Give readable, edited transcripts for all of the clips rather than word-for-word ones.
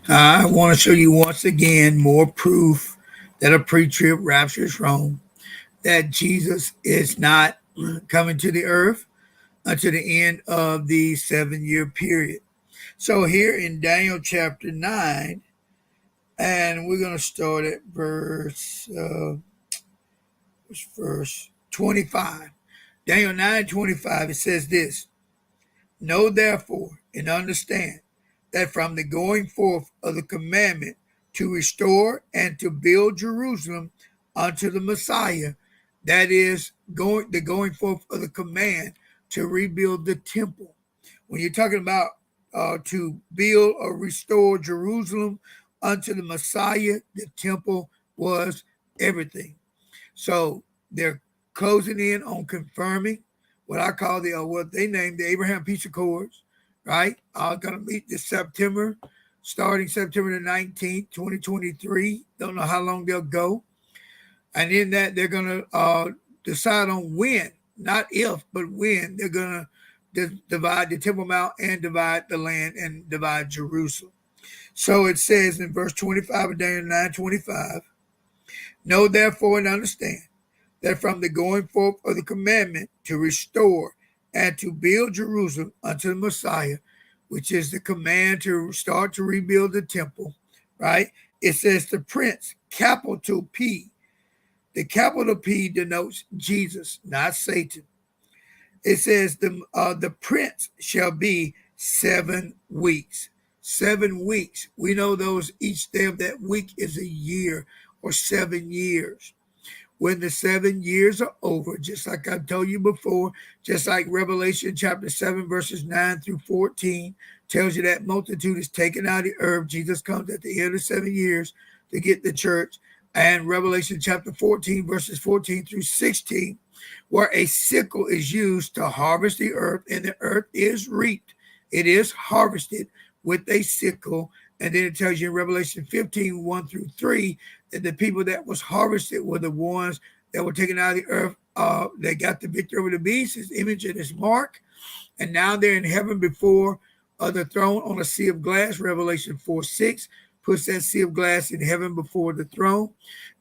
I want to show you once again more proof that a pre-trib rapture is wrong, that Jesus is not coming to the earth until the end of the 7-year period. So here in Daniel chapter 9, and we're going to start at verse 25. Daniel 9:25, it says this: Know therefore and understand that from the going forth of the commandment to restore and to build Jerusalem unto the Messiah, that is the going forth of the command to rebuild the temple. When you're talking about to build or restore Jerusalem unto the Messiah, the temple was everything. So they're closing in on confirming what I call what they named the Abraham Peace Accords, right? Going to meet this September, starting September the 19th, 2023. Don't know how long they'll go. And in that, they're going to decide on when, not if, but when they're going to divide the Temple Mount and divide the land and divide Jerusalem. So it says in verse 25 of Daniel 9:25, know therefore and understand that from the going forth of the commandment to restore and to build Jerusalem unto the Messiah, which is the command to start to rebuild the temple, right? It says the prince, capital P. The capital P denotes Jesus, not Satan. It says the prince shall be 7 weeks. 7 weeks. We know those, each day of that week is a year or 7 years. When the 7 years are over, just like I've told you before, just like Revelation chapter 7, verses 9 through 14 tells you that multitude is taken out of the earth. Jesus comes at the end of 7 years to get the church. And Revelation chapter 14, verses 14 through 16, where a sickle is used to harvest the earth, and the earth is reaped. It is harvested with a sickle. And then it tells you in Revelation 15, 1 through 3, that the people that was harvested were the ones that were taken out of the earth. They got the victory over the beast, his image and his mark. And now they're in heaven before the throne on a sea of glass. Revelation 4:6 puts that sea of glass in heaven before the throne.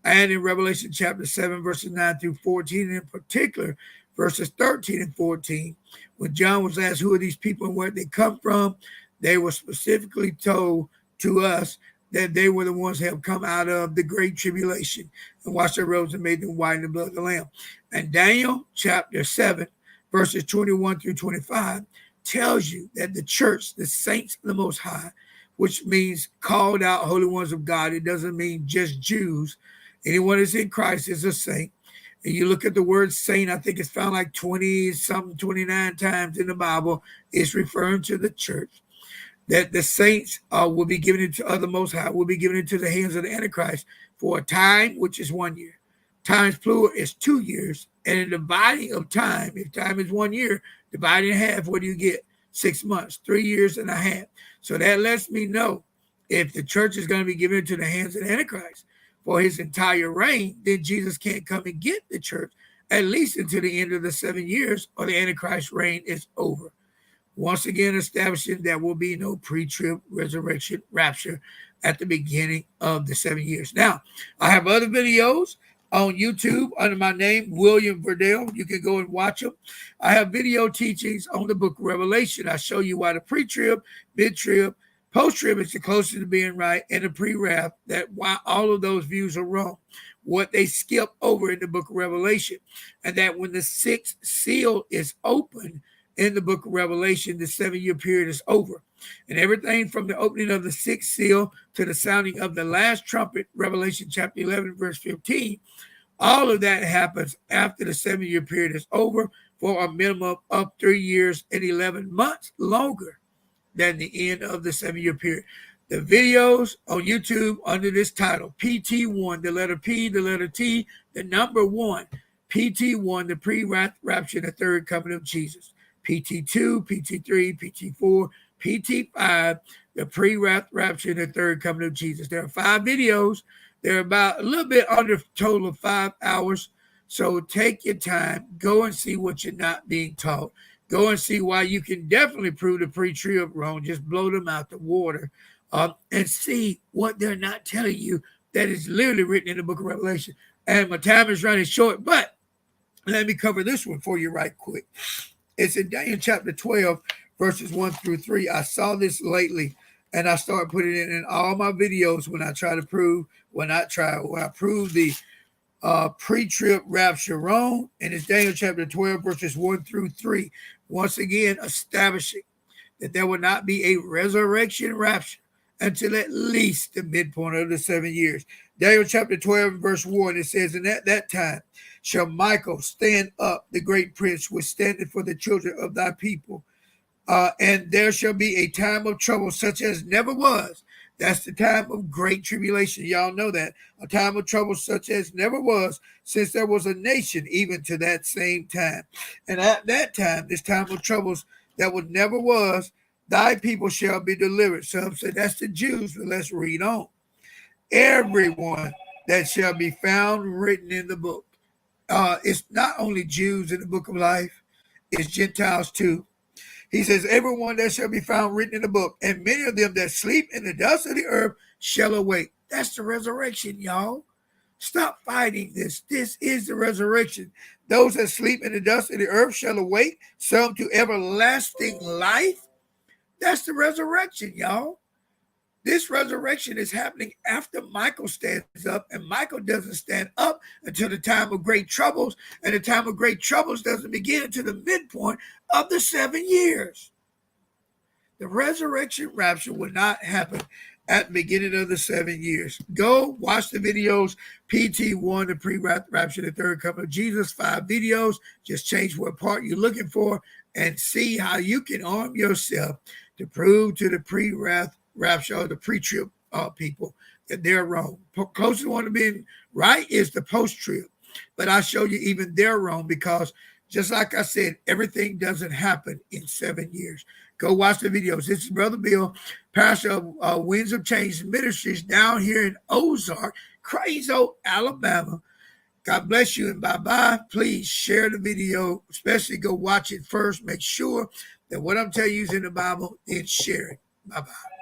And in Revelation chapter 7, verses 9 through 14, and in particular, verses 13 and 14, when John was asked, who are these people and where they come from, they were specifically told to us that they were the ones who have come out of the great tribulation and washed their robes and made them white in the blood of the Lamb. And Daniel chapter 7, verses 21 through 25, tells you that the church, the saints of the Most High, which means called out holy ones of God. It doesn't mean just Jews. Anyone that's in Christ is a saint. And you look at the word saint, I think it's found like 29 times in the Bible. It's referring to the church. That the saints will be given into the Most High, will be given into the hands of the Antichrist for a time, which is 1 year. Times plural is 2 years. And in the dividing of time, if time is 1 year, divided in half, what do you get? 6 months, 3 years and a half. So that lets me know if the church is going to be given into the hands of the Antichrist for his entire reign, then Jesus can't come and get the church, at least until the end of the 7 years, or the Antichrist reign is over. Once again, establishing there will be no pre-trib resurrection rapture at the beginning of the 7 years. Now, I have other videos on YouTube under my name, William Verdell. You can go and watch them. I have video teachings on the book of Revelation. I show you why the pre-trib, mid-trib, post-trib is the closest to being right, and the pre-wrath, that why all of those views are wrong, what they skip over in the book of Revelation, and that when the 6th seal is open in the book of Revelation, the 7-year period is over. And everything from the opening of the 6th seal to the sounding of the last trumpet, Revelation chapter 11, verse 15, all of that happens after the 7-year period is over for a minimum of 3 years and 11 months longer than the end of the 7-year period. The videos on YouTube under this title, PT1, the letter P, the letter T, the number 1, PT1, the pre-rapture, the third coming of Jesus. PT2, PT3, PT4, PT5, the pre-rapture, the third coming of Jesus. There are 5 videos. They're about a little bit under a total of 5 hours. So take your time. Go and see what you're not being taught. Go and see why you can definitely prove the pre-trib wrong. Just blow them out the water and see what they're not telling you that is literally written in the book of Revelation. And my time is running short, but let me cover this one for you right quick. It's in Daniel chapter 12, verses 1 through 3. I saw this lately, and I started putting it in all my videos when I prove the pre-trib rapture wrong. And it's Daniel chapter 12, verses 1 through 3. Once again, establishing that there will not be a resurrection rapture until at least the midpoint of the 7 years. Daniel chapter 12, verse 1, it says, and at that time shall Michael stand up, the great prince, which standeth for the children of thy people. And there shall be a time of trouble such as never was. That's the time of great tribulation. Y'all know that. A time of trouble such as never was since there was a nation, even to that same time. And at that time, this time of troubles that was never was, thy people shall be delivered. Some say that's the Jews, but let's read on. Everyone that shall be found written in the book. It's not only Jews in the book of life, it's Gentiles too. He says, everyone that shall be found written in the book, and many of them that sleep in the dust of the earth shall awake. That's the resurrection, y'all. Stop fighting this. This is the resurrection. Those that sleep in the dust of the earth shall awake, some to everlasting life. That's the resurrection, y'all. This resurrection is happening after Michael stands up, and Michael doesn't stand up until the time of great troubles, and the time of great troubles doesn't begin until the midpoint of the 7 years. The resurrection rapture will not happen at the beginning of the 7 years. Go watch the videos, PT1, the pre-rapture, the third coming of Jesus, 5 videos. Just change what part you're looking for and see how you can arm yourself to prove to the pre-rapture or the pre-trib people that they're wrong. Closest one to being right is the post-trib. But I'll show you even they're wrong because just like I said, everything doesn't happen in 7 years. Go watch the videos. This is Brother Bill, pastor of Winds of Change Ministries down here in Ozark, Crazo, Alabama. God bless you and bye-bye. Please share the video, especially go watch it first. Make sure that what I'm telling you is in the Bible, then share it. Bye-bye.